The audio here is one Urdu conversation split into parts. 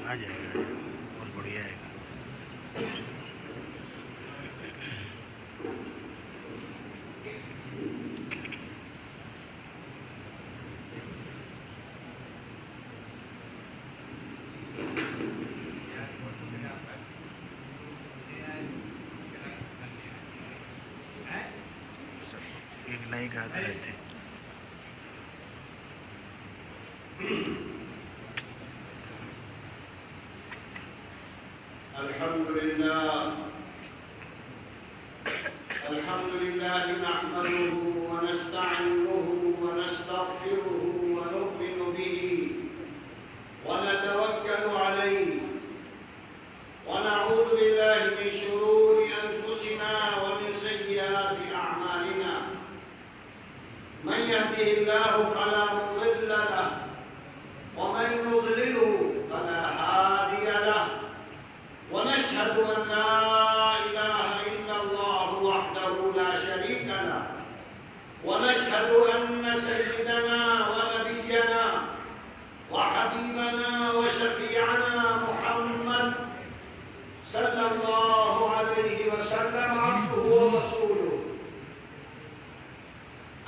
آ جائے گا، بہت بڑھیا ہے گا۔ ایک لائک آتے رہتے ہیں۔ الحمد لله نحمده ونستعينه ونستغفره ونؤمن به ونتوكل عليه ونعوذ بالله من شرور أنفسنا ومن سيئات أعمالنا من يهده الله فلا مضل له ومن يضلله فلا هادي له ونشهد أن لا إله إلا الله وحده لا شريك له ونشهد أن سيدنا ونبينا وحبيبنا وشفيعنا محمد صلى الله عليه وسلم عبده ورسوله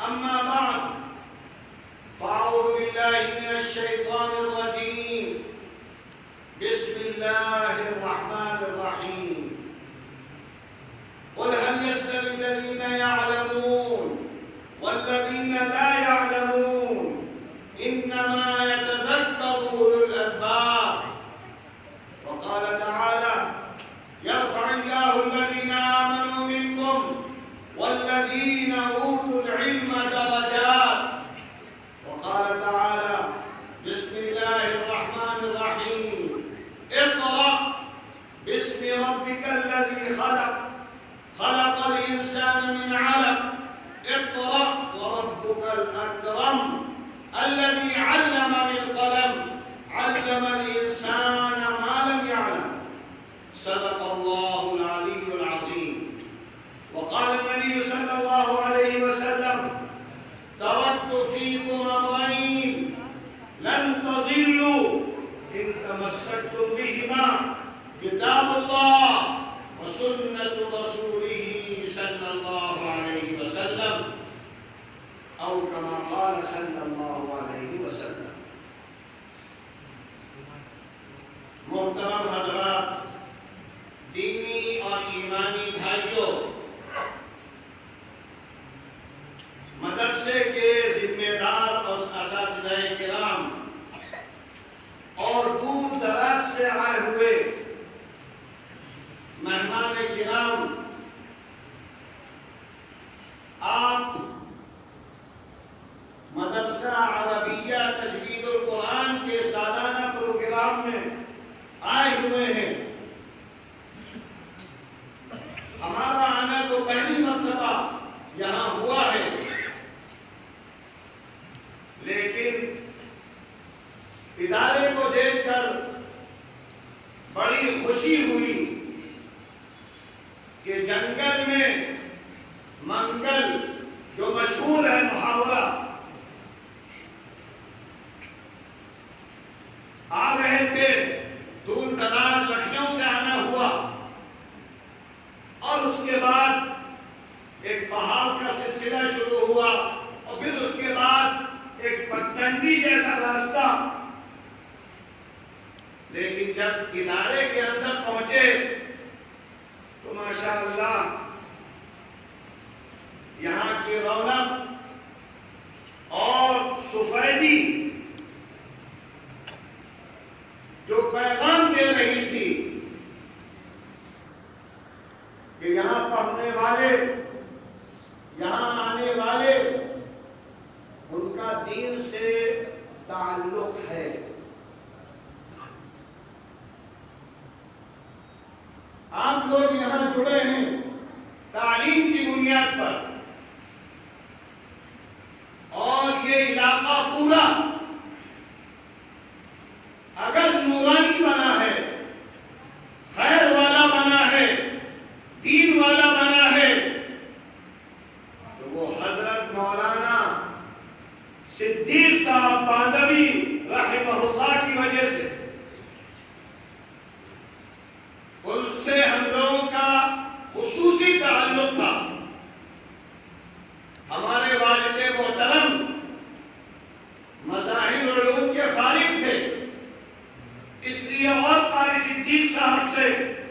أما بعد فأعوذ بالله من الشيطان الرجيم بسم الله الرحمن الرحيم قل هل يستوي الذين يعلمون والذين لا يعلمون إنما يتذكر أولو الألباب وقال تعالى يرفع الله الذين آمنوا منكم والذين أوتوا العلم درجات وقال تعالى بسم الله الرحمن الرحيم اقرأ باسم ربك الذي خلق خلق الإنسان من علق اقرأ وربك الأكرم الذي علم بالقلم علم الإنسان ما لم يعلم صدق الله العلي العظيم وقال النبي صلى الله عليه وسلم تركت فيكم أمرين لن تضلوا إن تمسكتم بهما كتاب الله وسنة رسوله صلى الله عليه وسلم أو كما قال صلى الله عليه وسلم۔ محترم حضرات، دینی اور ایمانی بھائیوں، مدرسے کے ذمہ دار اور اساتذہ کرام اور دور دراز سے آئے ہوئے مہمان کرام، آپ مدرسہ عربیہ تجوید القرآن کے سالانہ پروگرام میں آئے ہوئے ہیں۔ ہمارا آنا تو پہلی مرتبہ یہاں ہوا ہے، لیکن ادارے کو دیکھ کر بڑی خوشی ہوئی کہ جنگل میں منگل جو مشہور ہے محاورہ، آ رہے تھے، دور دراز لکھنؤ سے آنا ہوا، اور اس کے بعد ایک پہاڑ کا سلسلہ شروع ہوا، اور پھر اس کے بعد ایک پگڈنڈی جیسا راستہ، لیکن جب ادارے کے اندر پہنچے تو ماشاءاللہ یہاں کی رونق اور سفیدی جو پیغام دے رہی تھی کہ یہاں پڑھنے والے، یہاں آنے والے، ان کا دین سے تعلق ہے۔ آپ لوگ یہاں جڑے ہیں تعلیم کی بنیاد پر، اور یہ علاقہ پورا اگر نورانی بنا ہے، خیر والا بنا ہے، دین والا بنا ہے، تو وہ حضرت مولانا صدیق صاحب باندوی رحمہ اللہ کی وجہ سے،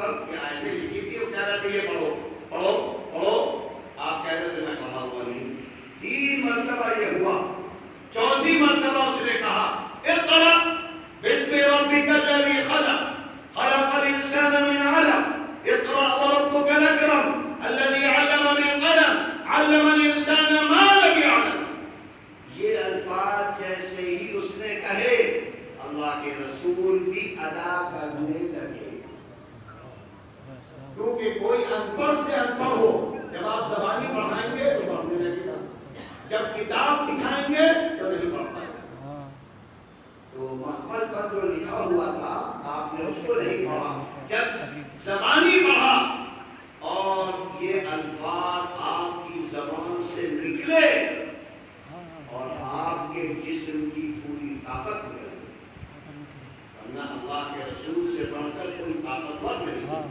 پر یہ آیتیں لکھی تھی، وہ کہہ رہے تھے یہ پڑھو پڑھو پڑھو، آپ کہہ رہے تھے میں پڑھا ہوا نہیں. 3 مرتبہ یہ ہوا. چوتھی مرتبہ اس نے کہا اقرأ بسم ربک الذی خلق خلق الانسان من علق اقرأ وربک الاکرم الذی علم بالقلم علم الانسان ما لم يعلم. یہ الفاظ جیسے ہی اس نے کہے اللہ کے رسول بھی ادا کرنے لگے. کیونکہ کوئی ان پڑھ سے ان پڑھ ہو، جب آپ زبانی پڑھائیں گے تو پڑھنے لگے گا، جب کتاب دکھائیں گے تو نہیں پڑھ پائے گا. تو مخمل پر جو لکھا ہوا تھا آپ نے اس کو نہیں پڑھا. جب زبانی پڑھا اور یہ الفاظ آپ کی زبان سے نکلے اور آپ کے جسم کی پوری طاقت مل گئی، ورنہ اللہ کے رسول سے بڑھ کر کوئی طاقتور نہیں.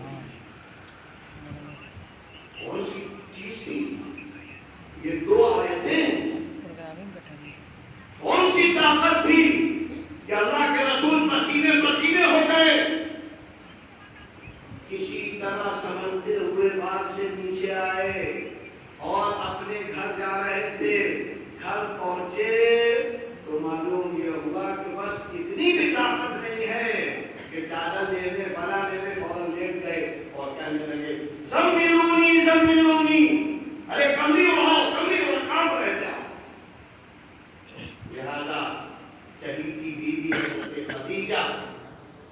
کون سی چیز تھی یہ 2 آیتیں؟ کون سی طاقت تھی کہ اللہ کے رسول پسینے پسینے ہو گئے؟ کسی طرح سمجھتے ہوئے بار سے نیچے آئے اور اپنے گھر جا رہے تھے. گھر پہنچے تو معلوم یہ ہوا کہ بس اتنی بھی طاقت نہیں ہے کہ چادر لینے فلاں لینے فوراً لیٹ گئے اور کہنے لگے زملونی زملونی، ارے کملی اڑاؤ کملی اڑاؤ، کام رہ جاؤ. لہذا چہیتی بیوی حضرت خدیجہ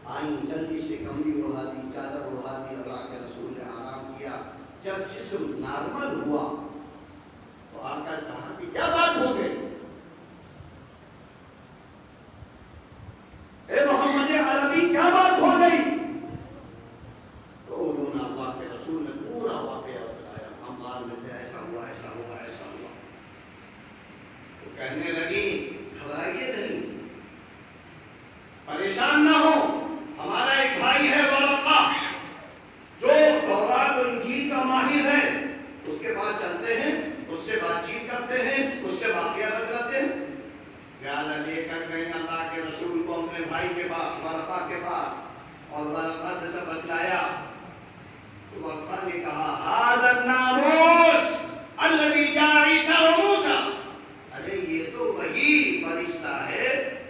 آئیں، جلدی سے کملی اڑا دی، چادر اڑا دی. اللہ کے رسول نے آرام کیا. جب جسم نارمل ہوا تو آ کر کہا کہ کیا بات ہو گئی؟ اے محمد عربی کیا بات ہو گئی؟ تو انہوں نے اللہ کے رسول نے پورا واقعہ بتایا. ہمار میں سے ایسا ہوا ایسا ہوا ایسا ہوا. تو کہنے لگی گھبرائیے نہیں، پریشان نہ ہو. ہمارا ایک بھائی ہے ورقہ جو تورات و انجیل کا ماہر ہے، اس کے پاس چلتے ہیں، اس سے بات چیت کرتے ہیں، اس سے واقعہ بتلاتے ہیں. لہٰذا لے کر گئے اللہ کے رسول کو اپنے بھائی کے پاس، ورقہ کے پاس، اور ورقہ سے سب بتلایا. تو ورقہ نے کہا ھذا الناموس الذی جاء عیسیٰ و موسیٰ، ارے یہ تو وہی فرشتہ ہے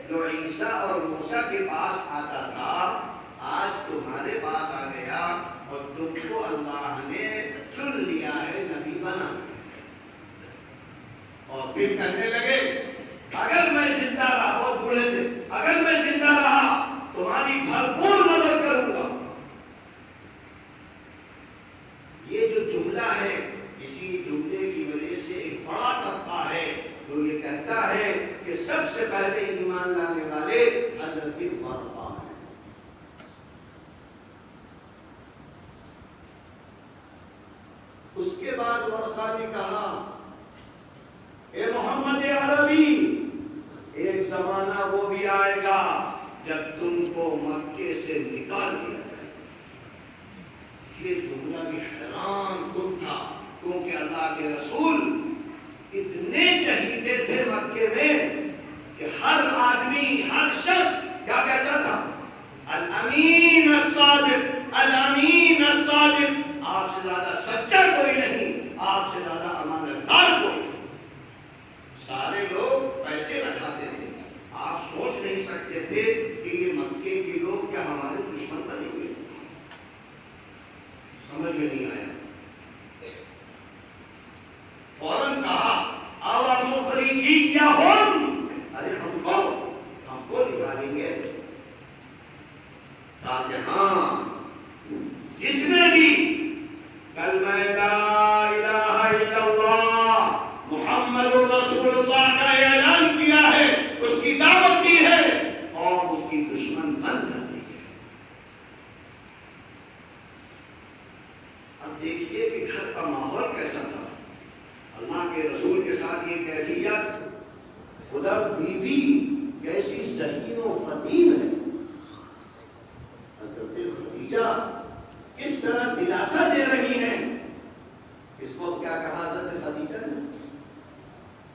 جو عیسیٰ اور موسیٰ کے پاس آتا تھا، آج تمہارے پاس آ گیا اور تم کو اللہ نے چن لیا ہے نبی بنا. اور پھر کہنے لگے اگر میں زندہ رہا، بہت بوڑھے تھے، اگر میں زندہ رہا تمہاری بھرپور مدد کروں گا. یہ جو جملہ ہے، اسی جملے کی وجہ سے ایک بڑا طبقہ ہے جو یہ کہتا ہے کہ سب سے پہلے ایمان لانے والے حضرت ورقہ ہیں. اس کے بعد ورقہ نے کہا اے محمد عربی، ایک زمانہ وہ بھی آئے گا جب تم کو مکے سے نکال دیا جائے. یہ جملہ بھی حیران کن تھا، کیونکہ اللہ کے رسول اتنے چہیتے تھے مکے میں کہ ہر آدمی، ہر شخص کیا کہتا تھا؟ الامین الصادق، الامین الصادق. آپ سے زیادہ سچا کوئی نہیں، آپ سے زیادہ امانتدار کوئی نہیں. سارے لوگ پیسے رکھاتے تھے. آپ سوچ نہیں سکتے تھے کہ یہ مکے کے لوگ کیا ہمارے دشمن بنے ہوئے؟ سمجھ میں نہیں آیا. فوراً کہا اور مخرجیہم، ارے ہم کو نکالیں گے. تاکہ ہاں جس نے بھی کلمہ لا الہ الا اللہ محمد رسول اللہ کا اعلان کیا ہے، اس کی دعوت دی ہے اور اس کی دشمن بند کر دی ہے. اب دیکھیے کہ گھر کا ماحول کیسا تھا. اللہ کے رسول کے ساتھ یہ کیفیت، خدا بیوی کیسی ذہین و فطین ہے. حضرت خدیجہ اس طرح دلاسا دے رہی ہیں. اس وقت کیا کہا حضرت خدیجہ نے؟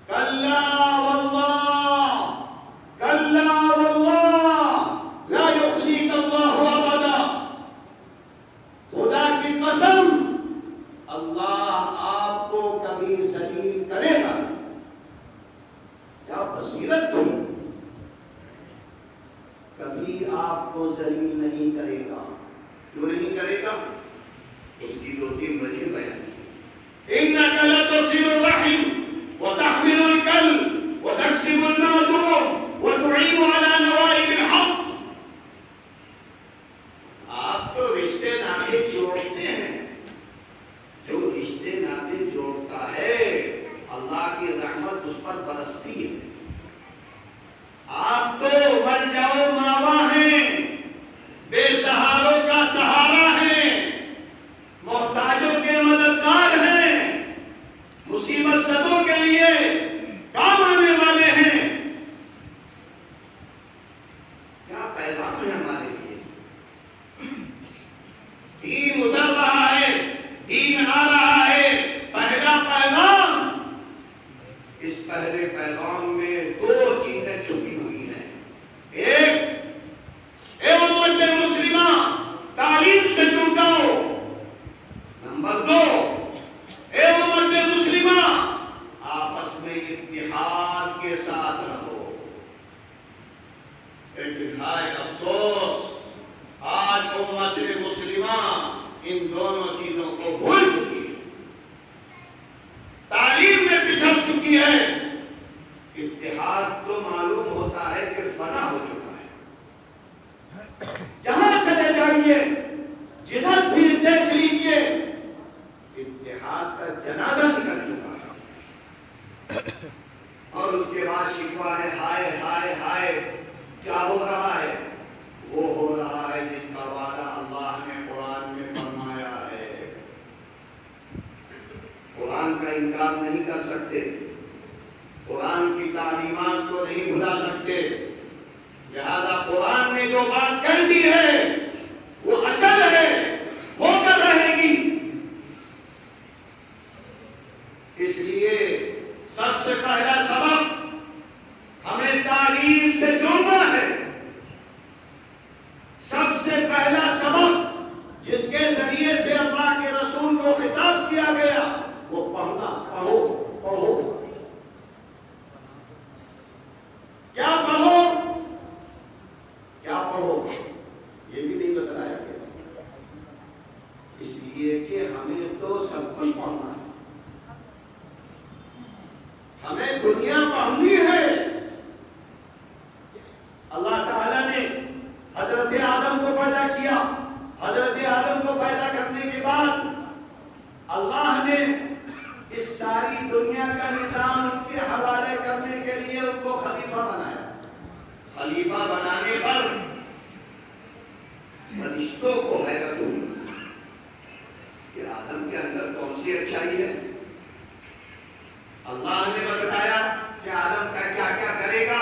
کلا واللہ، کلا واللہ لا یخزیک اللہ ابدا. اس کی 2-3 وجہ بیان کی. إنك لتصل الرحم وتحمل الكلب وتكسب المعدوم وتعين على نوائب الحق. آپ تو رشتے ناطے جوڑتے ہیں. جو رشتے ناطے جوڑتا ہے اللہ کی رحمت اس پر برستی ہے. آپ تو مر جاؤ ماوا ہیں, بے سہاروں کا سہارا ہیں, محتاجوں کے مددگار ہیں, مصیبت زدوں کے لیے کام آنے والے ہیں. کیا پیغام ہے ہمارے لیے؟ دین اتر رہا ہے, دین آ رہا ہے. پہلا پیغام, اس پہلے پیغام میں 2 چیزیں چھپی ہوئی ہیں. ایک, اے امت مسلمہ تعلیم سے جڑ جاؤ. نمبر 2, اے امت مسلمہ آپس میں اتحاد کے ساتھ رہو. لیکن ہائے افسوس, آج امت مسلمہ ان دونوں چیزوں کو بھول چکی ہے, تعلیم میں پچھڑ چکی ہے. اتحاد تو معلوم ہوتا ہے کہ فنا ہو چکا ہے. جہاں چلے جائیے, جدھر پھر دیکھ لیجئے, اتحاد کا جنازہ نکل چکا ہے. اور اس کے بعد شکوہ ہے, ہائے ہائے ہائے کیا ہو رہا ہے؟ وہ ہو رہا ہے جس کا وعدہ اللہ نے قرآن میں فرمایا ہے. قرآن کا انکار نہیں کر سکتے, قرآن کی تعلیمات کو نہیں بھلا سکتے. لہذا قرآن نے جو بات کہہ دی ہے وہ اٹل ہے, ہو کر رہے گی. اس لیے سب سے پہلا سبق ہمیں تعلیم سے جڑنا ہے. سب سے پہلا سبق جس کے ذریعے سے اللہ کے رسول کو خطاب کیا گیا وہ پڑھنا. پڑھو پڑھو. کیا پڑھو, کیا پڑھو یہ بھی نہیں بتلایا گیا. اس لیے کہ ہمیں تو سب کچھ پڑھنا ہے. ہمیں دنیا پڑھنی ہے. اللہ تعالیٰ نے حضرت آدم کو پیدا کیا. حضرت آدم کو پیدا کرنے کے بعد اللہ نے اس ساری دنیا کا نظام ان کے حوالے کرنے کے لیے ان کو خلیفہ بنایا. خلیفہ بنانے پر فرشتوں کو حیرت ہوئی کہ آدم کے اندر کون سی اچھائی ہے. اللہ نے بتایا کہ آدم کا کیا کیا کرے گا,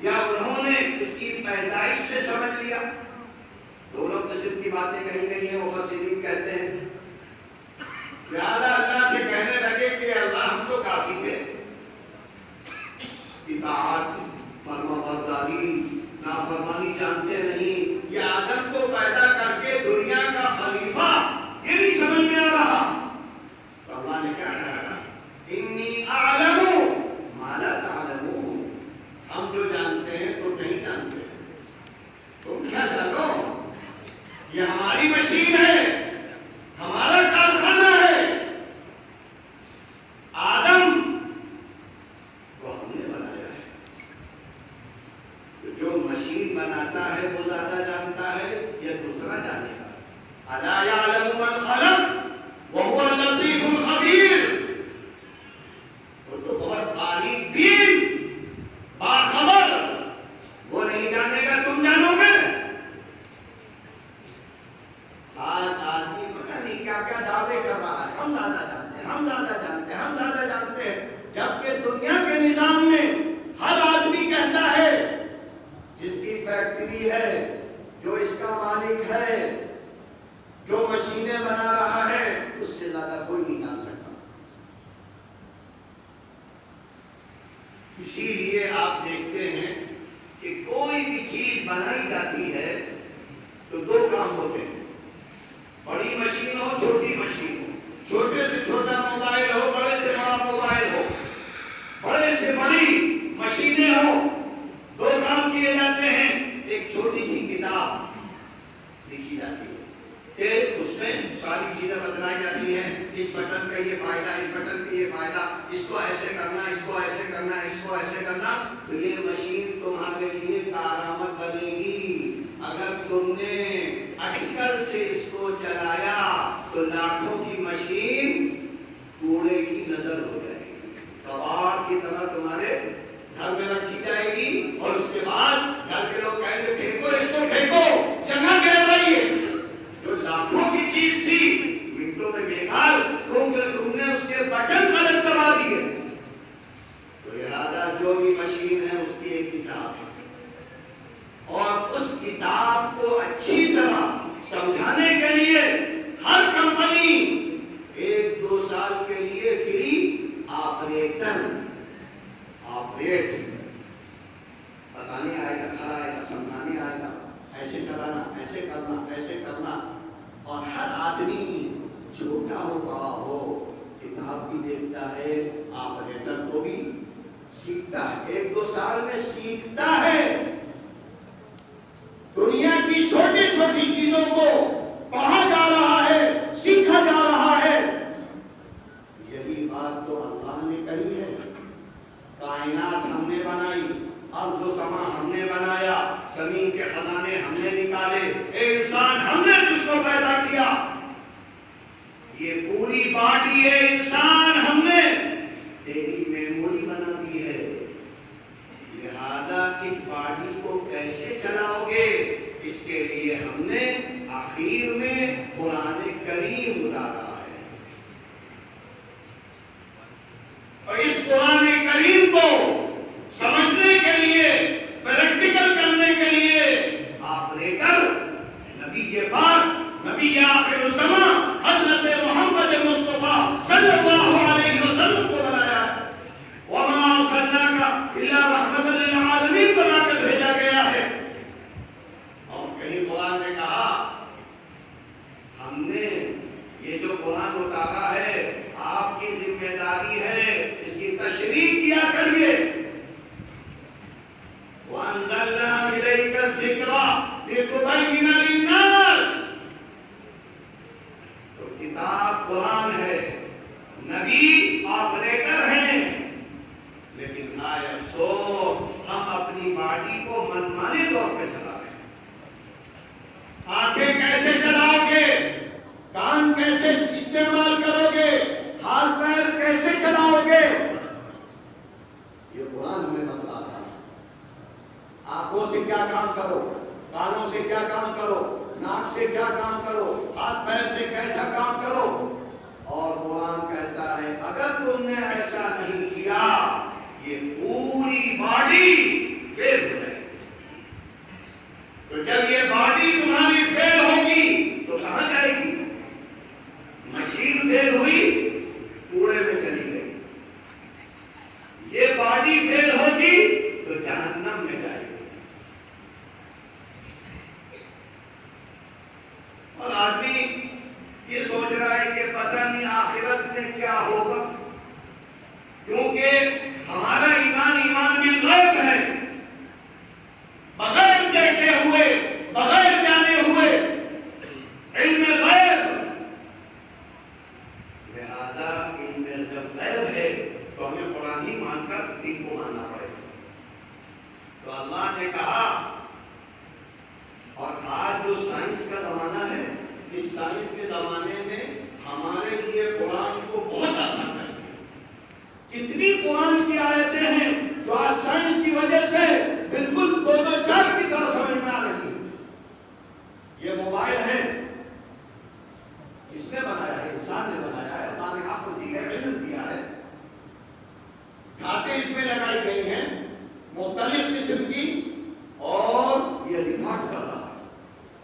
یا انہوں نے اس کی پیدائش سے سمجھ لیا. دونوں قسم کی باتیں کہیں گئی ہیں. مفسرین کہتے ہیں لہذا اللہ سے کہنے لگے کہ اللہ ہم تو کافی تھے, اطاعت فرما برداری نافرمانی جانتے نہیں. یہ آدم کو پیدا کر کے دنیا کا خلیفہ یہ نہیں سمجھ میں آ رہا. تو اللہ نے کیا کہا, انی اعلم ما لا تعلمون. ہم جو جانتے ہیں تو نہیں جانتے. تم کیا جانو؟ یہ ہماری مشین ہے, ہمارا کارخانہ ہے. آدم کو ہم نے بنایا ہے. جو مشین بناتا ہے وہ زیادہ جانتا ہے یا دوسرا جانے گا. الا یعلم من خلق وهو اللطیف الخبیر. وہ تو بہت باریک بین باخبر, وہ نہیں جانے گا, تم جانو گے. آج آدمی پتہ نہیں کیا کیا دعوے کر رہا ہے, ہم زیادہ جانتے ہیں, ہم زیادہ جانتے ہیں, ہم زیادہ جانتے ہیں. جبکہ دنیا کے نظام میں ہر آدمی کہتا ہے جس کی فیکٹری ہے, جو اس کا مالک ہے, جو مشینیں بنا رہا ہے, اس سے زیادہ کوئی نہیں جان سکتا. اسی لیے آپ دیکھتے ہیں کہ کوئی بھی چیز بنائی جاتی ہے تو 2 کام ہوتے ہیں. بڑی مشین ہو, چھوٹی مشین ہو, چھوٹے سے چھوٹا موبائل ہو, بڑے سے بڑا موبائل ہو, بڑے سے بڑی مشینیں ہو, 2 کام کیے جاتے ہیں. ایک چھوٹی سی کتاب لکھی جاتی چیزیں بتلائی جاتی ہیں، اس بٹن کا یہ فائدہ، اس بٹن کا یہ فائدہ، اس کو ایسے کرنا، اس کو ایسے کرنا، اس کو ایسے کرنا، تو یہ مشین تمہارے لیے کارآمد بنے گی۔ اگر تم نے اٹکل سے اس کو چلایا تو لاکھوں کی مشین کوڑے کی نظر ہو جائے گی، کباڑ کی طرح تمہارے گھر میں رکھی جائے گی، اور اس کے بعد گھر کے لوگ کہیں گے پھینکو اس کو، پھینکو، جگہ کہہ رہی ہے۔ جو لاکھوں کی چیز تھی منٹوں میں بےکار، تم نے اس کے بٹن غلط کروا دیے۔ تو لہٰذا جو بھی مشین ہے اس کی ایک کتاب ہے، اور اس کتاب کو اچھی طرح سمجھانے کے لیے ہر کمپنی 1-2 سال کے لیے فری آپریٹر آپریٹ، پتا نہیں آئے گا، کھڑا آئے گا، سمجھانے آئے گا، ایسے چلانا، ایسے کرنا، ایسے کرنا، اور ہر آدمی چھوٹا ہو بڑا ہو کتاب بھی دیکھتا ہے، آپریٹر کو بھی سیکھتا ہے، 1-2 سال میں سیکھتا ہے۔ دنیا کی چھوٹی چھوٹی چیزوں کو پڑھا جا رہا ہے، سیکھا جا رہا ہے۔ یہی بات تو اللہ نے کہی ہے، کائنات ہم نے بنائی، ارض و سما ہم نے بنایا، زمین کے خزانے ہم نے نکالے، اے انسان ہم نے تجھ کو پیدا کیا، یہ پوری باڈی ہے انسان ہم نے تیری میموری بنا دی ہے، لہذا اس باڈی کو کیسے چلاؤ گے، اس کے لیے ہم نے آخر میں قرآن کریم اتارا ہے، اور اس قرآن کریم کو سمجھنے کے لیے، پریکٹیکل کرنے کے لیے آپریٹر نبی پاک، نبی آخر الزمان حضرت محمد مصطفیٰ صلی اللہ علیہ وسلم کو بنایا ہے۔ وما ارسلناک الا رحمۃ للعالمین بنا کر بھیجا گیا ہے۔ اور کہیں قرآن نے کہا ہم نے یہ جو قرآن اتارا ہے آپ کی ذمہ داری ہے اس کی تشریح کیا کریے۔ وَأَنزَلْنَا إِلَيْكَ الذِّكْرَ لِتُبَيِّنَ لِلنَّاسِ، تو کتاب قرآن ہے، نبی آپریٹر ہیں، لیکن ہائے افسوس ہم اپنی باڈی کو منمانے طور پہ چلا رہے ہیں۔ آنکھیں کیسے چلاؤ گے، کان کیسے استعمال کرو گے، ہاتھ پیر کیسے چلاؤ گے، یہ قرآن ہمیں بتلاتا ہے۔ آنکھوں سے کیا کام کرو، کانوں سے کیا کام کرو، ناک سے کیا کام کرو، ہاتھ پیر سے کیسا کام کرو، اور قرآن کہتا ہے اگر تم نے ایسا نہیں کیا یہ پوری باڈی فیل ہو جائے گی۔ تو جب یہ باڈی تمہاری فیل ہوگی تو کہاں جائے گی؟ مشین فیل ہوئی کوڑے میں چلی گئی، یہ باڈی فیل ہوگی تو جہنم میں جائے گی۔ اور آدمی یہ سوچ رہا ہے کہ پتہ نہیں آخرت میں کیا ہوگا، کیونکہ ہمارا ایمان بالغیب ہے، بغیر دیکھے ہوئے، بغیر جانے ہوئے، علم غیب، لہذا علم جب غیب ہے تو ہمیں قرآن ہی مان کر دین کو ماننا پڑے گا۔ تو اللہ نے کہا، اور آج جو سائنس کا زمانہ ہے، اس سائنس کے زمانے میں ہمارے لیے قرآن کو بہت آسان کر دیا۔ کتنی قرآن کی آیتیں ہیں جو آج سائنس کی وجہ سے بالکل 2-2-4 کی طرح سمجھ میں آ رہی ہے۔ یہ موبائل ہے، اس نے بنایا ہے، انسان نے بنایا ہے، اللہ نے عقل دی ہے، علم دیا ہے، دھاتیں اس میں لگائی گئی ہیں مختلف قسم کی، اور یہ ریکارڈ کر رہا ہے،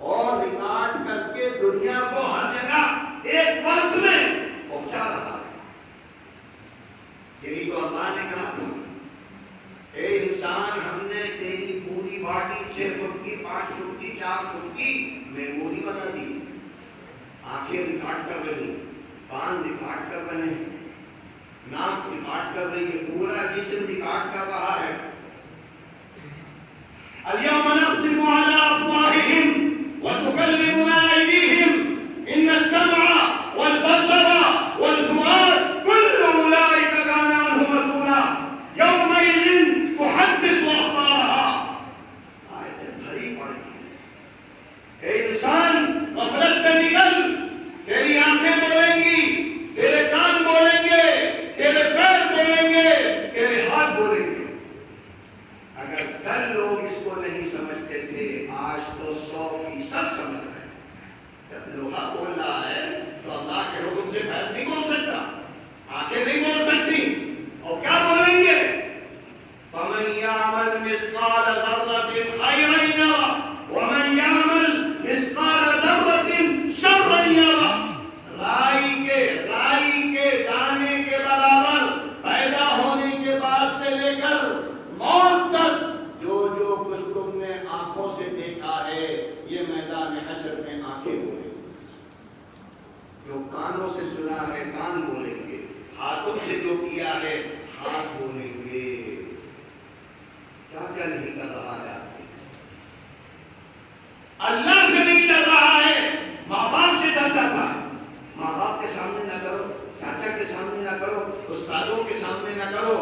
اور ریکارڈ کر کے دنیا کو ہر جگہ ایک وقت میں پہنچا رہا ہے۔ یہی تو اللہ نے کہا تھا، اے انسان ہم نے تیری پوری باڈی 6 فٹ کی، 5 فٹ کی، 4 فٹ کی میموری بنا دی، آنکھیں ریکارڈ کر رہی، کان ریکارڈ کر رہے ہیں، ناک ریکارڈ کر رہی ہے، پورا جسم ریکارڈ کر رہا ہے۔ اليوم نختم على افواههم وتكلمنا ايديهم ان السمع جو کانوں سے سنا ہے کان بولیں گے، ہاتھوں سے جو کیا ہے ہاتھ بولیں گے۔ کیا کیا نہیں کر رہا ہے آدمی؟ اللہ سے نہیں ڈر رہا ہے، ماں باپ سے ڈرتا تھا۔ ماں باپ کے سامنے نہ کرو، چاچا کے سامنے نہ کرو، استادوں کے سامنے نہ کرو۔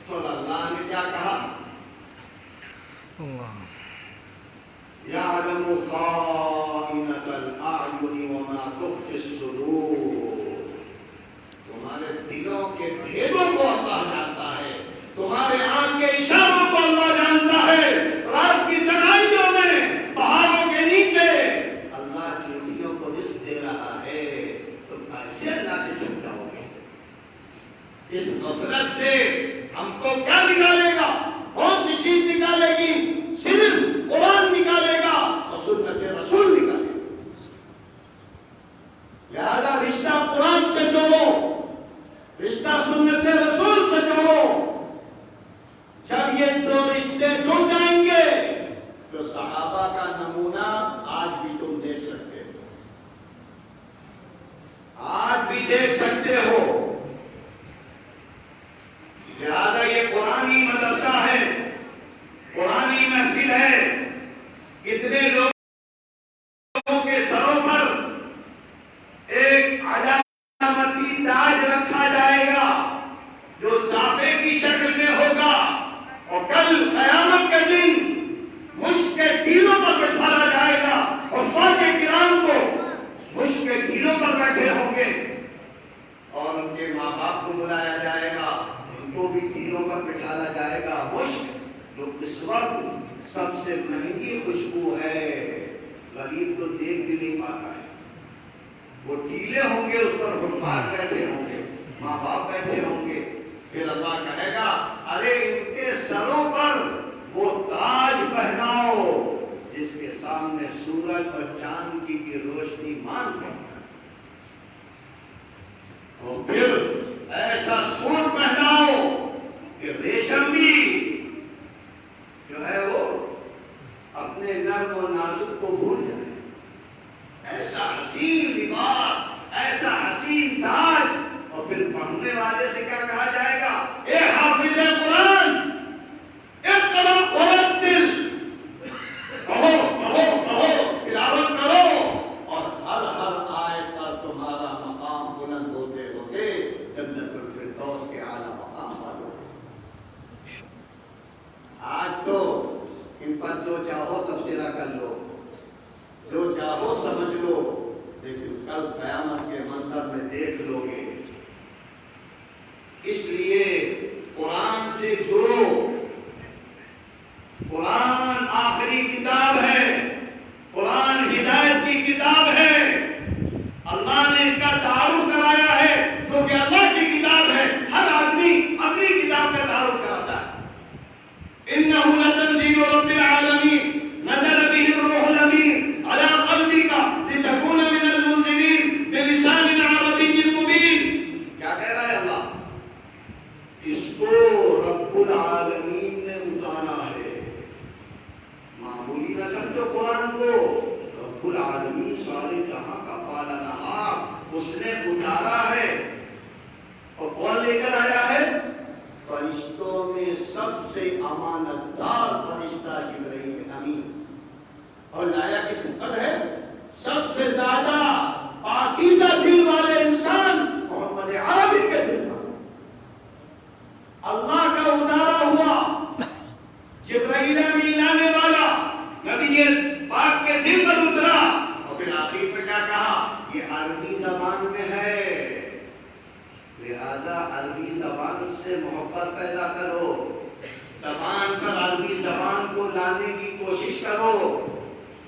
تو اللہ نے کیا کہا؟ اللہ يَعْلَمُ خَائِنَةَ الْأَعْيُنِ وَمَا تُخْفِي الصُّدُورُ۔ تمہارے دلوں کے بھیدوں کو اللہ جانتا ہے، تمہارے آنکھ کے اشاروں کو اللہ جانتا ہے۔ رات کی تنہائیوں میں، پہاڑوں کے نیچے اللہ چوٹیوں کو رزق دے رہا ہے، تم ایسے اللہ سے چھپ جاؤ گے؟ اس غفلت سے ہم کو کیا نکالے گا؟ کون سی چیز نکالے گی؟ صرف قرآن نکالے گا اور سنت رسول نکالے گا۔ لہذا رشتہ قرآن سے جوڑو، رشتہ سنت رسول سے جوڑو۔ جب یہ دو رشتے جڑ جائیں گے تو صحابہ کا نمونہ آج بھی تم دیکھ سکتے ہو، آج بھی دیکھ سکتے ہو۔ لہذا یہ قرآنی مدرسہ ہے، قرآنی محفل ہے۔ کتنے لوگوں کے سروں پر ایک علامتی تاج رکھا جائے گا جو صافے کی شکل میں ہوگا، اور کل قیامت کے دن مشک کے تیروں پر بٹھایا جائے گا۔ حفاظ کرام کو مشک کے تیروں پر بیٹھے ہوں گے، اور ان کے ماں باپ کو بلایا جائے گا، ان کو بھی تیروں پر بٹھایا جائے گا۔ مشک جو اس وقت سب سے مہنگی خوشبو ہے، غریب کو دیکھ بھی نہیں پاتا ہے۔ وہ ٹیلے ہوں گے، اس پر حفاظ بیٹھے ہوں گے، ماں باپ بیٹھے ہوں گے۔ پھر اللہ کہے گا ارے ان کے سروں پر وہ تاج پہناؤ جس کے سامنے سورج اور چاند کی روشنی مان کرتا ہے، اور پھر ایسا سوٹ پہناؤ کہ ریشم بھی جو ہے وہ اپنے نرم و نازک کو بھول جائے۔ ایسا حسین لباس، ایسا حسین تاج، اور پھر پڑھنے والے سے کیا کہا جائے گا؟ اے حافظ قرآن اقرأ ورتل، پڑھو پڑھو پڑھو، تلاوت کرو، اور ہر ہر آیت پر تمہارا مقام بلند ہوتے ہوتے جنت الفردوس کے اعلیٰ مقام پر ہو۔ آج تو ان پر جو چاہو تفسیرہ کر لو، جو چاہو سمجھ لو، لیکن کل قیامت کے منظر میں دیکھ لو گے۔ اس لیے قرآن سے جڑو۔ قرآن آخری کتاب ہے، قرآن ہدایت کی کتاب ہے۔ اللہ نے اس کا تعارف کرایا ہے کیونکہ اللہ کی کتاب ہے، ہر آدمی اپنی کتاب کا تعارف کراتا ہے۔ إنه لتنزيل رب العالمين نزل به الروح الأمين على قلبك لتكون من المنذرين بلسان عربي مبين۔ کیا کہہ رہا ہے اللہ؟ اس کو رب العالمین نے اتارا ہے۔ معمولی نہ سمجھو قرآن کو، رب العالمین سارے جہاں کا پالنہار اس نے اتارا ہے۔ اور کون لے کر آیا ہے؟ فرشتوں میں سب سے امانت دار فرشتہ جبرائیل امین۔ اور لایا کس پر ہے؟ سب سے زیادہ پاکیزہ دل والے انسان محمد عربی کے دل پر اللہ کا اتارا ہوا جبرائیل امین لانے والا نبی پاک کے دل پر اترا، اور پھر آخر میں کیا کہا؟ یہ عربی زبان میں ہے، لہذا عربی زبان سے محبت پیدا کرو، زبان پر عربی زبان کو لانے کی کوشش کرو۔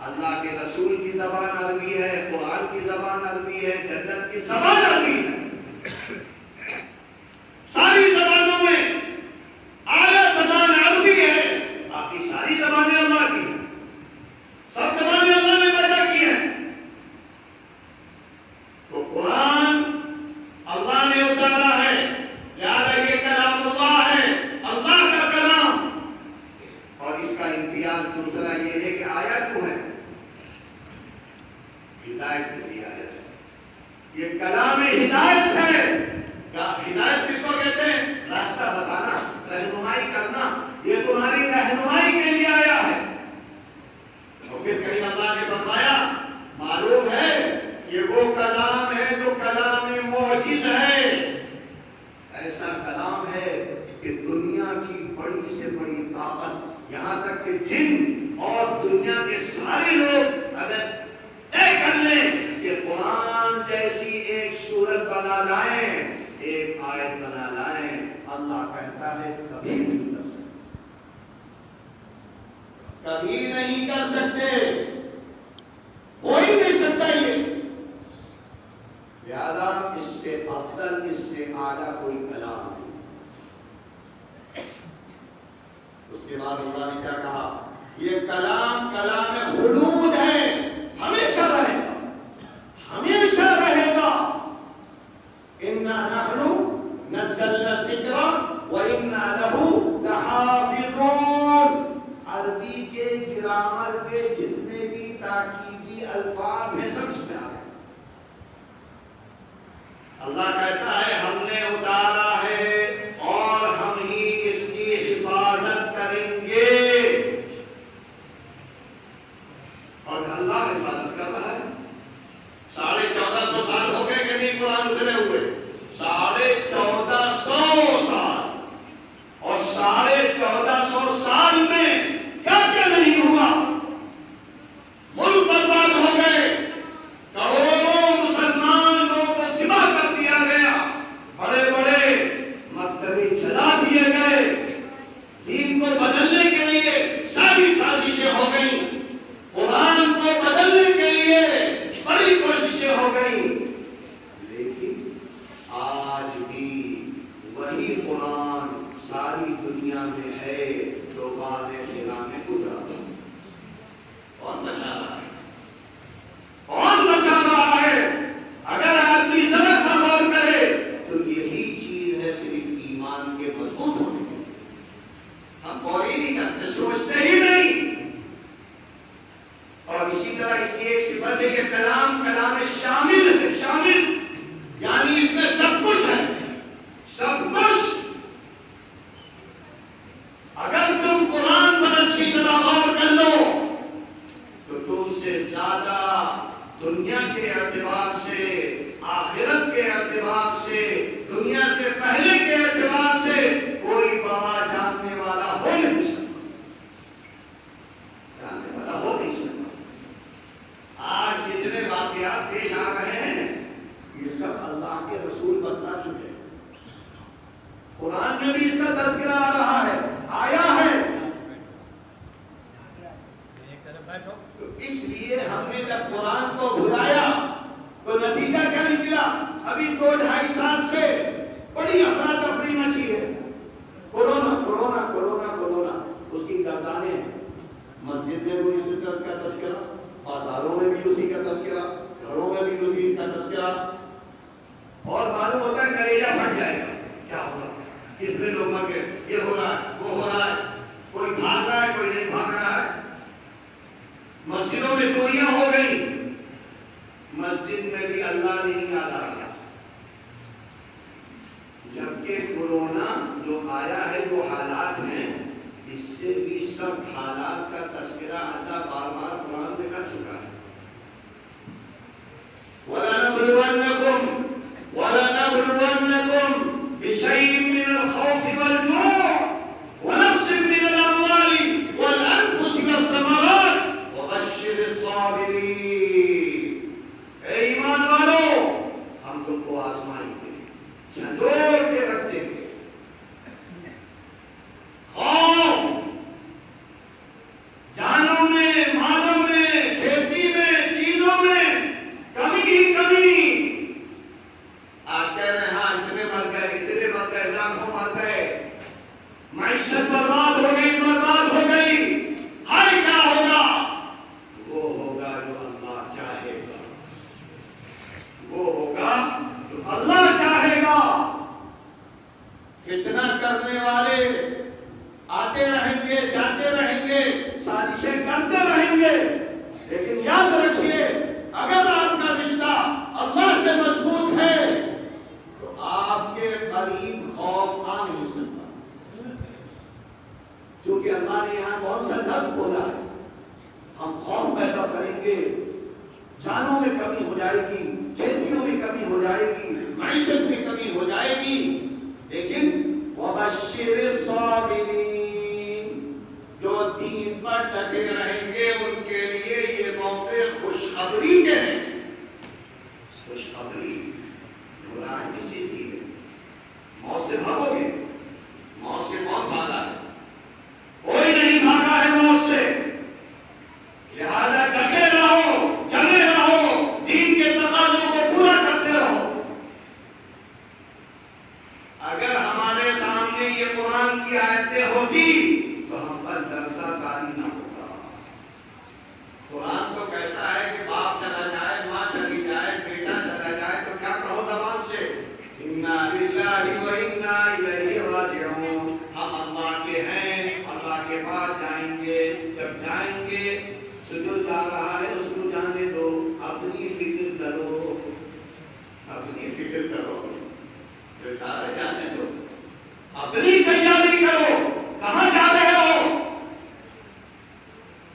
اللہ کے رسول کی زبان عربی ہے، قرآن کی زبان عربی ہے، جنت کی زبان عربی ہے۔ ساری زبانوں میں اعلیٰ زبان عربی ہے، باقی ساری زبانیں اللہ کی ہیں، سب زبانیں اللہ نے پیدا کی ہیں۔ تو قرآن اللہ نے اتارا ہے، لہذا یہ کلام اللہ ہے، اللہ کا کلام۔ اور اس کا امتیاز دوسرا یہ ہے کہ آیت کو ہے، ہدایت کے لیے آیت ہے۔ یہ کلام ہدایت ہے. ہدایت کس کو کہتے ہیں؟ راستہ بتانا، رہنمائی کرنا. یہ تمہاری رہنمائی کے لیے آیا ہے. اور پھر کہیں اللہ نے فرمایا معلوم ہے یہ وہ کلام ہے جو کلام معجز ہے. ایسا کلام ہے کہ دنیا کی بڑی سے بڑی طاقت، یہاں تک کہ جن اور دنیا کے سارے لوگ اگر طے کر لیں کہ قرآن جیسی ایک سورت بنا لائیں، ایک آیت بنا لائیں، اللہ کہتا ہے کبھی نہیں کر سکتے، کبھی نہیں کر سکتے، ہو ہی نہیں سکتا. یہ لہذا اس سے افضل، اس سے اعلیٰ کوئی کلام نہیں. اس کے بعد اللہ نے کیا کہا؟ یہ کلام کلام خلود ہے، ہمیشہ رہے گا، ہمیشہ رہے گا. اِنَّا نَحْنُ نَزَّلْنَا الذِّكْرَ وَإِنَّا لَهُ لَحَافِظُونَ. عربی کے گرامر کے جتنے بھی تاکیدی الفاظ ہیں سب اس میں آ گئے. اللہ کہتا ہے ہم نے اتارا ہے اور ہم ہی اس کی حفاظت کریں گے. اور اللہ حفاظت کر رہا ہے. 1450 سال ہو گئے کہ نہیں قرآن اترے ہوئے؟ 1450 سال. اور 1450 سال میں کیا کیا نہیں ہوا؟ ملک برباد ہو گئے، کروڑوں مسلمان لوگوں کو ذبح کر دیا گیا، بڑے بڑے مکتبے جلا دیے گئے، دین کو بدلنے کے لیے ساری سازشیں ہو گئیں، قرآن کو بدلنے کے لیے بڑی کوششیں ہو گئیں. لیکن آج بھی وہی قرآن ساری دنیا میں ہے جو غار حرا میں گزرا. کون بچا رہا ہے؟ کون بچا رہا ہے؟ اگر آدمی ذرا سا غور کرے تو یہی چیز ہے صرف ایمان کے مضبوط ہونے کی. ہم غور ہی نہیں کرتے، سوچتے ہی نہیں. اور اسی طرح اس کی ایک صفت ہے کہ کلام شامل ہے. شامل یعنی اس میں سب کچھ ہے، سب کچھ. اگر تم قرآن پر اچھی طرح غور کر لو تو تم سے زیادہ دنیا کے اعتبار سے، آخرت کے اعتبار سے، دنیا سے پہلے کے اعتبار سے کوئی بڑا جاننے والا ہو نہیں سکتا. جاننے والا ہو نہیں سکتا. آج جتنے واقعات پیش آ رہے ہیں یہ سب اللہ کے رسول بتلا چکے ہیں. قرآن میں بھی اس کا تذکرہ آ رہا ہے، آیا ہے. تو اس لیے ہم نے جب قرآن کو بھلایا تو نتیجہ کیا نکلا؟ ابھی 2-2.5 سال سے بڑی افراتفری مچی ہے. کورونا کورونا کورونا کورونا، اس کی گردانیں مسجد میں بھی اسی کا تذکرہ، بازاروں میں بھی اسی کا تذکرہ، گھروں میں بھی اسی کا تذکرہ. اور معلوم ہوتا ہے کلیجہ پھٹ جائے گا، کیا ہوگا؟ کتنے لوگ مر گئے، یہ ہو رہا ہے، وہ ہو رہا ہے، کوئی بھاگ رہا ہے، کوئی نہیں بھاگ رہا ہے. مسجدوں میں چوریاں ہو گئی، مسجد میں بھی اللہ نہیں یاد آ گیا. جبکہ کورونا جو آیا ہے، جو حالات ہیں، اس سے بھی سب حالات کا تذکرہ اللہ بار بار قرآن میں کر چکا ہے. وَلَنَبْلُوَنَّكُمْ بِشَيْءٍ مِّنَ الْخَوْفِ وَالْجُوعِ وَنَقْصٍ مِّنَ الْأَمْوَالِ وَالْأَنفُسِ وَالثَّمَرَاتِ وَبَشِّرِ الصَّابِرِينَ. اے ایمان والو، ہم تم کو آزمائیں گے، جھنجھوڑ کے رکھ دیں گے. خوف جانوں میں، مالوں میں، کھیتی میں، چیزوں میں کمی ہی کمی. آج کہہ رہے ہیں ہاں اتنے مر گئے، لاکھوں مر گئے، معیشت برباد ہو گئی، برباد ہو گئی. ہر کیا ہوگا؟ وہ ہوگا جو اللہ چاہے گا، وہ ہوگا جو اللہ چاہے گا. کون سا لفظ بولا ہے. ہم خوف پیدا کریں گے، جانوں میں کمی ہو جائے گی، کھیتیوں میں کمی ہو جائے گی، معیشت میں کمی ہو جائے گی، لیکن وَبَشِّرِ الصَّابِرِينَ، جو دین پر ڈٹے رہیں گے ان کے لیے یہ موقع خوشخبری کے ہیں. خوشخبری گناہ کسی چیز ہے، موت سے بھاگو گے. موت سے کون بھاگا ہے؟ کوئی نہیں بھاگا ہے موت سے. لہذا ڈٹے رہو، جمے رہو، دین کے تقاضوں کو پورا کرتے رہو. اگر ہمارے سامنے یہ قرآن کی آیتیں ہوتی تو ہم پر درسہ کاری نہ ہوتا. قرآن تو کیسا ہے کہ باپ چلا جائے، ماں چلی جائے، بیٹا چلا جائے تو کیا کہو زبان سے؟ اِنَّا لِلَّهِ وَإِنَّا إِلَيْهِ رَاجِعُونَ. ہم اللہ کے ہیں، اللہ کے پاس جائیں گے. جب جائیں گے تو جو جا رہا ہے اس کو جانے دو، اپنی فکر کرو، اپنی فکر کرو. جو جا رہے جانے دو، اپنی تیاری کرو. کہاں جا رہے ہو؟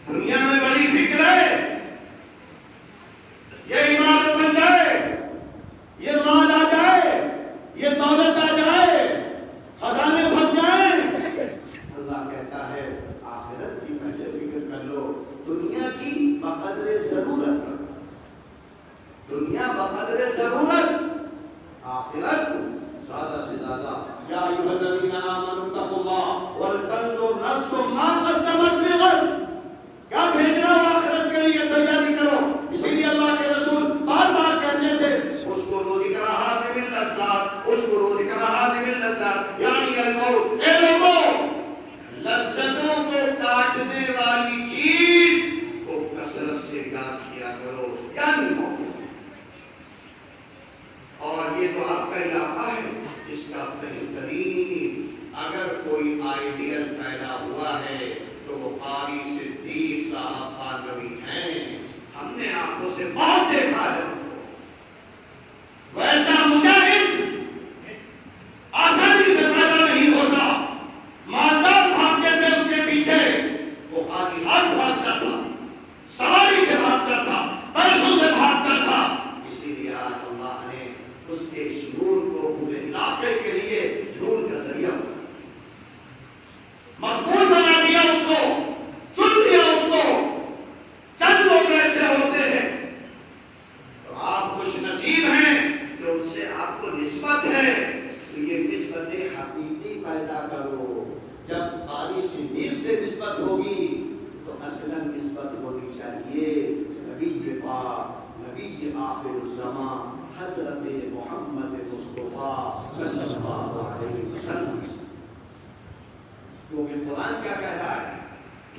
دنیا میں بڑی فکر ہے یہ عمارت بن جائے، یہ مال آ جائے، یہ دولت آ جائے، خزانے بھر جائیں. اللہ کہتا ہے آخرت کی پہلے فکر کر لو. دنیا کی بقدر ضرورت، دنیا بقدر ضرورت، آخرت زیادہ سے زیادہ. یا ایھا الذین آمنوا اتقوا اللہ ولتنظر نفس ما قدمت لغد. کیا بھیجنا ہو آخرت کے لیے تیاری کرو. اسی لیے اللہ کے رسول بار بار کہتے تھے اس کو روزی کا حاضر اللذات، اس کو روزی کا حاضر اللذات، یعنی الموت. اے لوگوں، لذتوں کو کاٹنے والی چیز کو کثرت سے یاد کیا کرو، یعنی موت. اور یہ جو آپ کا علاقہ ہے اس کا بہترین اگر کوئی آئیڈیل پیدا ہوا ہے تو وہ قاری صدیق صاحب پانوی ہیں. ہم نے آنکھوں سے بہت دیکھا ہے. ویسا مجاہد آسانی سے پیدا نہیں ہوتا. مالدار بھاگتے تھے اس کے پیچھے، وہ خالی ہاتھ بھاگتا تھا، سواری سے بھاگتا تھا، پیسوں سے بھاگتا تھا. اسی لیے آج اللہ نے اس کے اس نور کو پورے علاقے کے لیے نور کا ذریعہ مقبول بنا دیا. اس کو چن لیا. اس کو چند لوگ ایسے ہوتے ہیں تو آپ خوش نصیب ہیں کہ ان سے آپ کو نسبت ہے. تو یہ نسبت حقیقی پیدا کرو. جب قاری صدیق سے نسبت ہوگی تو اصلاً نسبت ہونی چاہیے نبی پاک، نبی آخر الزمان حضرت محمد مصطفیٰ صلی اللہ علیہ وسلم. کیونکہ قرآن کیا کہہ رہا ہے؟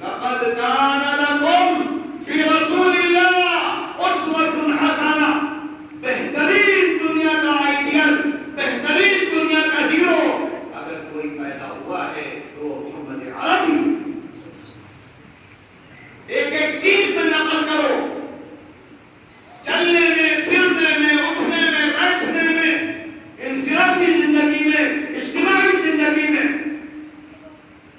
لَقَدْ كَانَ لَكُمْ فِي رَسُولِ اللَّهِ أُسْوَةٌ حَسَنَةٌ. بہترین دنیا کا آئیڈیل، بہترین دنیا کا ہیرو اگر کوئی پیدا ہوا ہے تو محمد عربی. ایک ایک چیز میں نقل کرو، چلنے میں، پھرنے میں، اٹھنے میں، بیٹھنے میں، انفرادی زندگی میں، اجتماعی زندگی میں.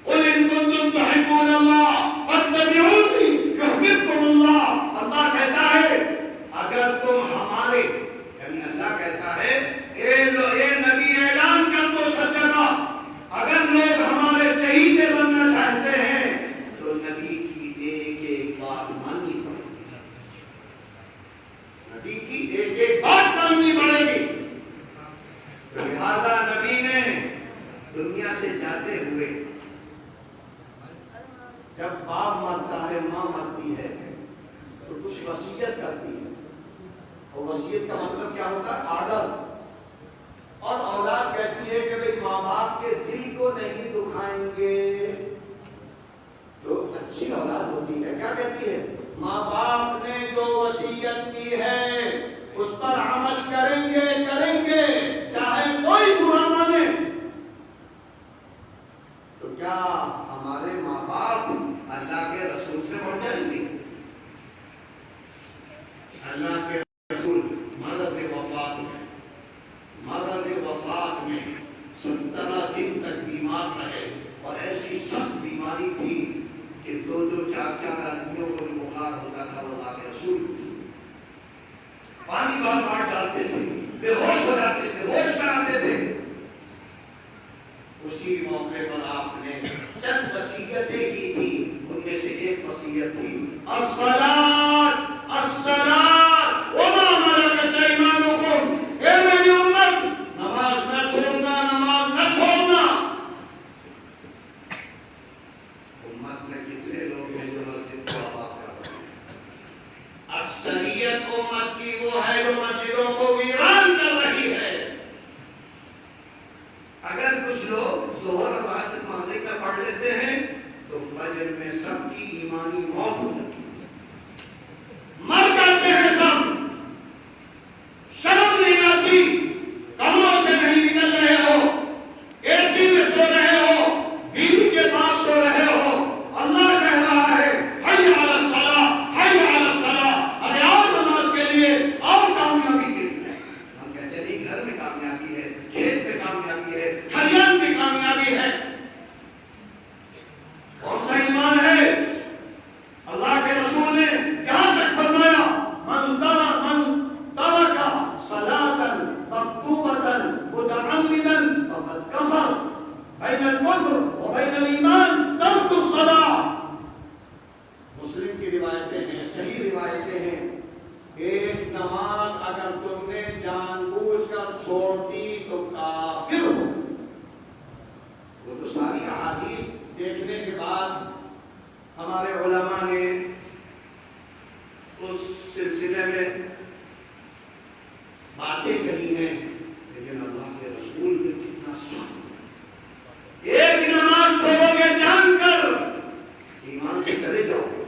قُلْ إِن كُنتُمْ تُحِبُّونَ اللَّهَ فَاتَّبِعُونِي يُحْبِبْكُمُ اللَّهُ. اللہ کہتا ہے اگر تم ہمارے، یعنی اللہ کہتا ہے اے نبی اعلان کر دو سب جگہ، اگر لوگ ہمارے چہیتے بننا چاہتے ہیں تو نبی کی ایک ایک بات ماننی پڑے گی. نبی کی ایک ایک بات ماننی پڑے گی. لہذا نبی نے دنیا سے جاتے ہوئے جب باپ مرتا ہے، ماں مرتی ہے تو کچھ وصیت کرتی ہے. اور وصیت کا مطلب کیا ہوتا ہے؟ آڈر. اور اولاد کہتی ہے کہ بھئی ماں باپ کے دل کو نہیں دکھائیں گے. جو اچھی اولاد ہوتی ہے کیا کہتی ہے؟ ماں باپ نے جو وصیت کی ہے اس پر عمل کریں گے چاہے کوئی برا مانے. تو کیا ہمارے ماں باپ اللہ کے رسول سے بڑھ جائیں گے؟ اللہ کے رسول مرض وفات میں 17 دن تک بیمار رہے اور ایسی سخت بیماری تھی کہ 2-2 4-4 آدمیوں کو بھی بخار ہوتا تھا، وہ اللہ کے رسول پانی بار ڈالتے تھے، بے ہوش ہو جاتے تھے، ہوش میں آتے تھے۔ اسی موقع پر آپ نے چند وصیتیں کی تھی، ان میں سے ایک وصیت تھی الصلاۃ الصلاۃ وما ملکت ایمانکم، اے میری امت نماز نہ چھوڑنا، نماز نہ چھوڑنا۔ امت میں کتنے لوگ ہیں جو مسجد کو آباد کر رہے ہیں؟ اکثریت امت کی وہ ہے جو مسجدوں کو ویران کر رہی ہے۔ اگر کچھ لوگ ظہر اور عصر مغرب میں پڑھ لیتے ہیں تو فجر میں سب کی ایمانی موت ہو جاتی ہے، مر جاتے ہیں سب، شرم نہیں آتی، کمروں سے نہیں نکل رہے ہو، اے سی میں سو رہے ہو، بیوی کے پاس سو رہے ہو، اللہ کہہ رہا ہے حی علی الصلاۃ حی علی الصلاۃ، ارے آؤ نماز کے لیے، آؤ کامیابی کے لیے۔ ہم کہتے ہیں نہیں، گھر میں کامیابی ہے، کھیت میں کامیابی ہے، کھلیان میں کامیابی ہے۔ کون سا ایمان ہے؟ اللہ کے رسول نے یہاں تک فرمایا من ترک صلاة مکتوبة متعمدا فقد کفر، بین الکفر وبین الایمان ترک الصلاة۔ مسلم کی روایتیں ہیں، صحیح روایتیں ہیں، ایک نماز اگر تم نے جان بوجھ کر چھوڑ دی تو کافر ہو۔ وہ تو ساری احادیث دیکھنے کے بعد ہمارے علماء نے اس سلسلے میں باتیں کہی ہیں، لیکن اللہ کے رسول نے کتنا سخت، ایک نماز چھوڑو گے جان کر ایمان سے چلے جاؤ گے،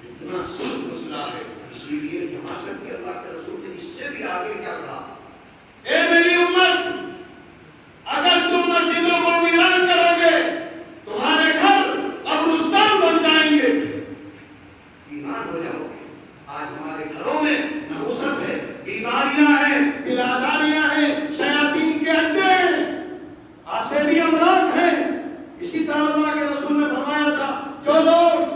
اتنا سخت مسئلہ ہے۔ اسی لیے یہاں تک کہ اللہ کے رسول نے اس سے بھی آگے کیا کہا، اے میری امت اگر تم مسجدوں کو ویران کرو گے تمہارے گھر قبرستان بن جائیں گے، ایمان ہو جاؤ گے۔ آج ہمارے گھروں میں نحوست ہے، بیماریاں ہیں، دل آزاریاں ہیں، شیاطین کے اڈے ہیں، آسیبی امراض ہیں۔ اسی طرح اللہ کے رسول نے فرمایا تھا جو لوگ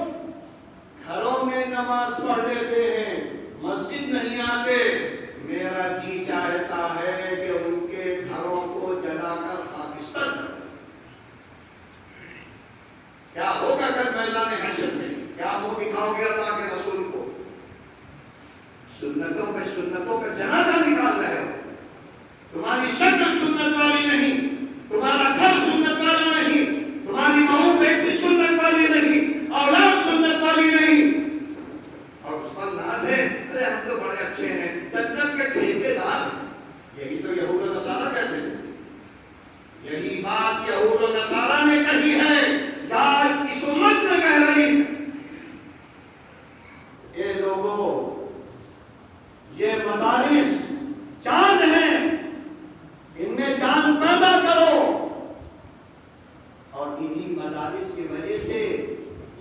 گھروں میں نماز پڑھ لیتے ہیں مسجد نہیں آتے، میرا جی چاہتا ہے کہ ان کے گھروں کو جلا کر خاکستر کر۔ کیا ہوگا کل میدان حشر میں؟ کیا منہ دکھاؤ گے اللہ کے رسول کو؟ سنتوں پہ جنازہ نکال رہے ہو، تمہاری شکل سنت والی نہیں، تمہارا گھر سنت والا نہیں، تمہاری بہو بیٹی سنت والی نہیں، اولاد سنت والی نہیں، اور اس پر ناز ہے ارے ہم تو بڑے اچھے ہیں، جنت کے ٹھیکے دار۔ یہی تو یہود و نصارہ کہتے ہیں، یہی بات یہود و نصارہ نے کہی ہے، آج اس امت میں کہہ رہی اے لوگوں یہ مدارس چاند ہیں، ان میں جان پیدا کرو، اور انہی مدارس کی وجہ سے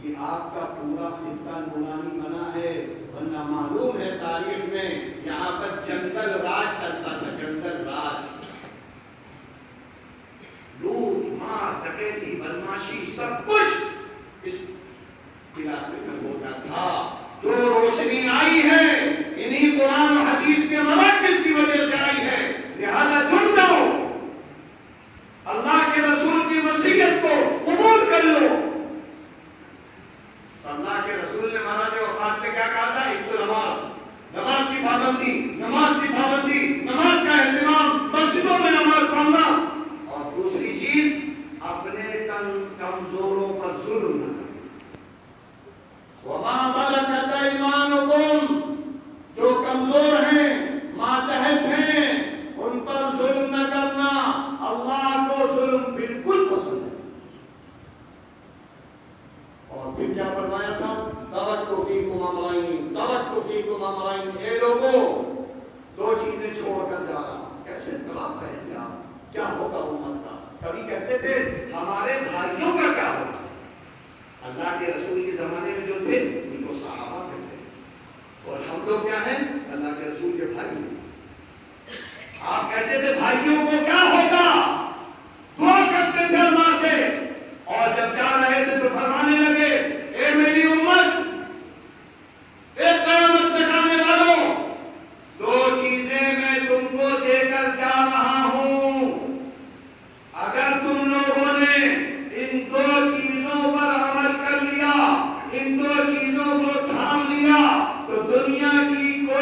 یہ آپ کا پورا خطہ نورانی بنا ہے، ورنہ معلوم ہے تاریخ میں یہاں پر جنگل راج چلتا تھا، جنگل راج، لوٹ مار ڈکیتی بدماشی سب کچھ اس علاقے میں ہوتا تھا۔ جو روشنی آئی ہے انہی قرآن و حدیث کے مراکز کی وجہ سے آئی ہے، لہذا جڑ جاؤ، اللہ کے رسول کی وصیت کو قبول کر لو۔ اللہ کے رسول نے مہاراج وفات میں کیا کہا تھا؟ ایک تو نماز کی پابندی، نماز کا اہتمام، مسجدوں میں نماز پڑھنا، اور دوسری چیز اپنے کمزوروں پر ظلم نہ کرنا۔ وَمَا مَلَكَتْ أَيْمَانُكُمْ، جو کمزور ہیں، ماتحت ہیں، ان پر ظلم نہ کرنا۔ اللہ کو ظلم بالکل پسند ہے۔ اور پھر کیا فرمایا تھا؟ تَرَكْتُ فِيكُمْ أَمْرَيْنِ، اے لوگوں دو چیزیں چھوڑ کر جا رہا ہوں۔ کیسے انقلاب کا انتظام کیا ہوگا امت کا؟ کبھی کہتے تھے ہمارے بھائیوں کا کیا ہوگا؟ اللہ کے رسول کے زمانے میں جو تھے ان کو صحابہ کہتے ہیں، اور ہم لوگ کیا ہیں؟ اللہ کے رسول کے بھائی ہیں۔ آپ کہتے تھے بھائیوں کو کیا ہوگا، دعا کرتے تھے اللہ سے، اور جب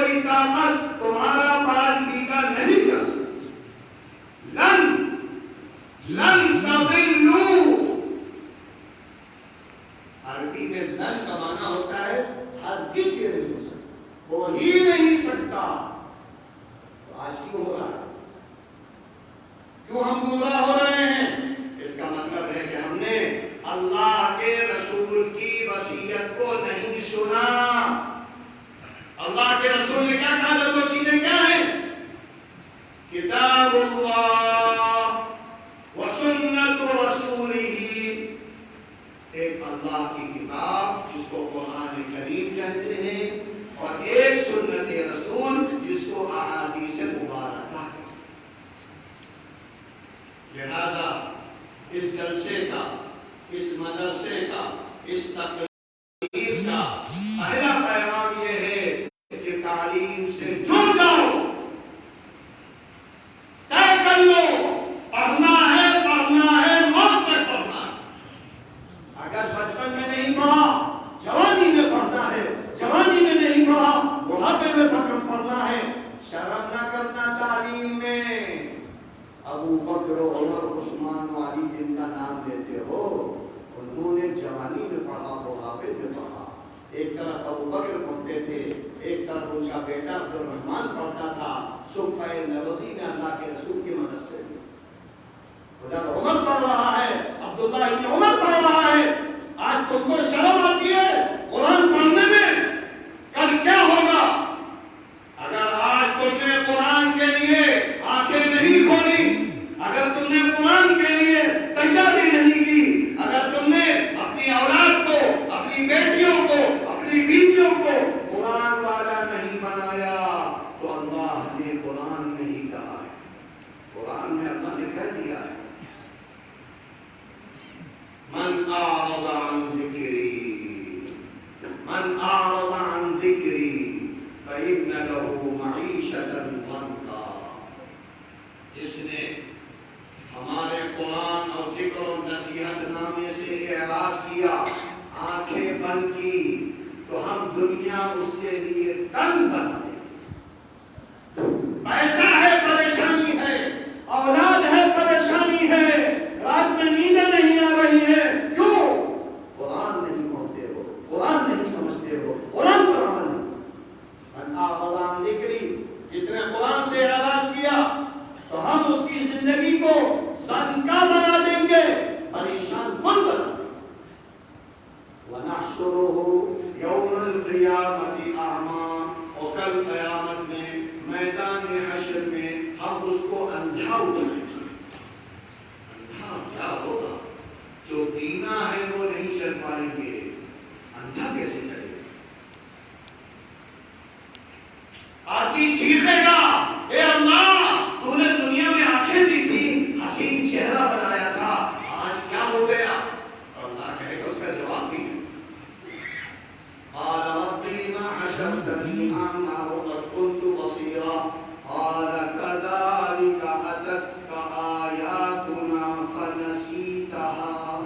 کوئی طاقت تمہارا بال پیچھا نہیں کر سکتی. لن تضلوا. عربی میں لن کا معنی ہوتا ہے ہرگز یہ نہیں ہو سکتا, ہو ہی نہیں سکتا. تو آج کیوں ہو رہا ہے؟ کیوں ہم گمراہ ہو رہے ہیں؟ اس کا مطلب ہے کہ ہم نے اللہ کے رسول کی وصیت کو نہیں سنا. اللہ کے رسول نے کیا کہا؟ دو چیزیں کیا ہیں؟ کتاب اللہ و سنت رسولہ. ایک اللہ کی کتاب جس کو قرآن کریم کہتے ہیں, اور ایک سنت رسول جس کو احادیث مبارکہ. لہذا اس جلسے کا, اس مدرسے کا, اس تقریر کا پہلا پیغام یہ ہے کہ تعلیم سے جڑ جاؤ, طے کر لو, پڑھنا ہے موت تک پڑھنا ہے. اگر بچپن میں نہیں پڑھا جوانی میں پڑھنا ہے, جوانی میں نہیں پڑھا بڑھاپے میں پڑھنا ہے. شرم نہ کرنا تعلیم میں. ابو بکر عمر عثمان علی جن کا نام لیتے ہو, انہوں نے جوانی میں پڑھا, بڑھاپے میں پڑھا. ایک طرف ابو بکر پڑھتے تھے, ایک طرف ان کا بیٹا عبد الرحمن پڑھتا تھا صفحہ نبوی میں اللہ کے رسول کی مدد سے. ادھر عمر پڑھ رہا ہے, عبداللہ ابن عمر پڑھ رہا ہے. آج تم کو شرم آتی ہے قرآن پڑھنے میں؟ کل کیا ہوگا اگر آج تم نے قرآن کے لیے آنکھیں نہیں کھولی, اگر تم نے قرآن کے لیے تیاری نہیں کی, اگر تم نے اپنی اولاد کو, اپنی بیٹیوں کو, اپنی بیویوں کو قرآن والا نہیں بنایا, تو اللہ نے قرآن میں ہی کہا ہے, قرآن میں اللہ نے کہہ دیا ہے من اعرض عن ذکری, من اعرض عن ذکری فإن له معیشۃ ضنکا. جس نے ہمارے قرآن اور ذکر و نصیحت نامے سے اعراض کیا, آنکھیں بند کی, تو ہم دنیا اس کے لیے تنگ بنا دیں. پیسہ ہے پریشانی ہے, اولاد ہے پریشانی ہے, رات میں نیندیں نہیں آ رہی ہے. کیوں؟ قرآن نہیں پڑھتے ہو, قرآن نہیں سمجھتے ہو, قرآن پر عمل نہیں. من اعرض عن ذکری, جس نے قرآن سے اعراض کیا تو ہم اس کی زندگی کو زنکا بنا دیں گے, پریشان کن بنا دیں گے. وَنَحْشُرُهُ يَوْمَ الْقِيَامَةِ أَعْمَىٰ, اور کل قیامت میں میدان حشر میں ہم اس کو اندھا اٹھائیں گے. اندھا کیا ہوگا؟ جو بینا ہے وہ نہیں چل پائیں گے, اندھا کیسے چلے گا؟ آدمی سیکھے گا, اے اللہ تو نے دنیا میں آنکھیں دی تھی, حسین چہرہ بنایا تھا, آج کیا ہو گیا؟ اللہ کہے گا, اس کا جواب بھی قال رب لما حشرتني أعمى وقد كنت بصيرا قال كذلك أتتك آياتنا فنسيتها.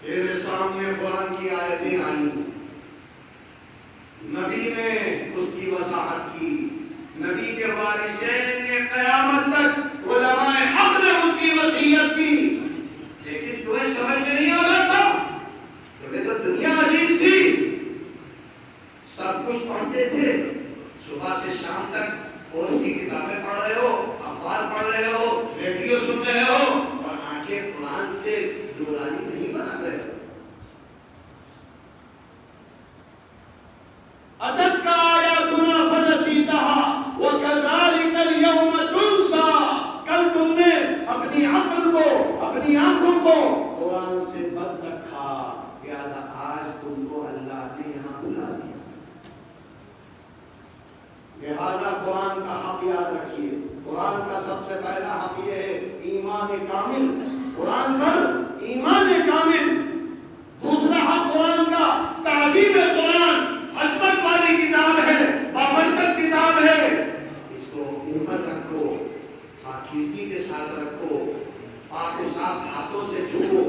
تیرے سامنے قرآن کی آیتیں آئیں, نبی نے اس کی وضاحت کی, نبی کے وارثین نے قیامت تک علماء حق نے اس کی وصیت کی, لیکن تمہیں سمجھ میں نہیں آ رہا تھا. تمہیں تو دنیا عزیز تھی, سب کچھ پڑھتے تھے, صبح سے شام تک کورس کی کتابیں پڑھ رہے ہو, اخبار پڑھ رہے ہو, ریڈیو سن رہے ہو, اور آنکھیں قرآن سے دورانی نہیں بنا رہے ہو. أتتك آياتنا فنسيتها وكذلك اليوم تنسى. کل تم نے اپنی عقل کو, اپنی آنکھوں کو قرآن سے بد رکھا, لہذا آج تم کو اللہ نے یہاں بلا دیا. لہذا قرآن کا حق یاد رکھیے. قرآن کا سب سے پہلا حق یہ ہے ایمان کامل, قرآن پر ایمان کامل. دوسرا حق قرآن کا تعظیم قرآن, عظمت والی کتاب ہے, بابرکت کتاب ہے, اس کو اوپر رکھو, پاکیزگی کے ساتھ رکھو, پاک و صاف ہاتھوں سے چھو.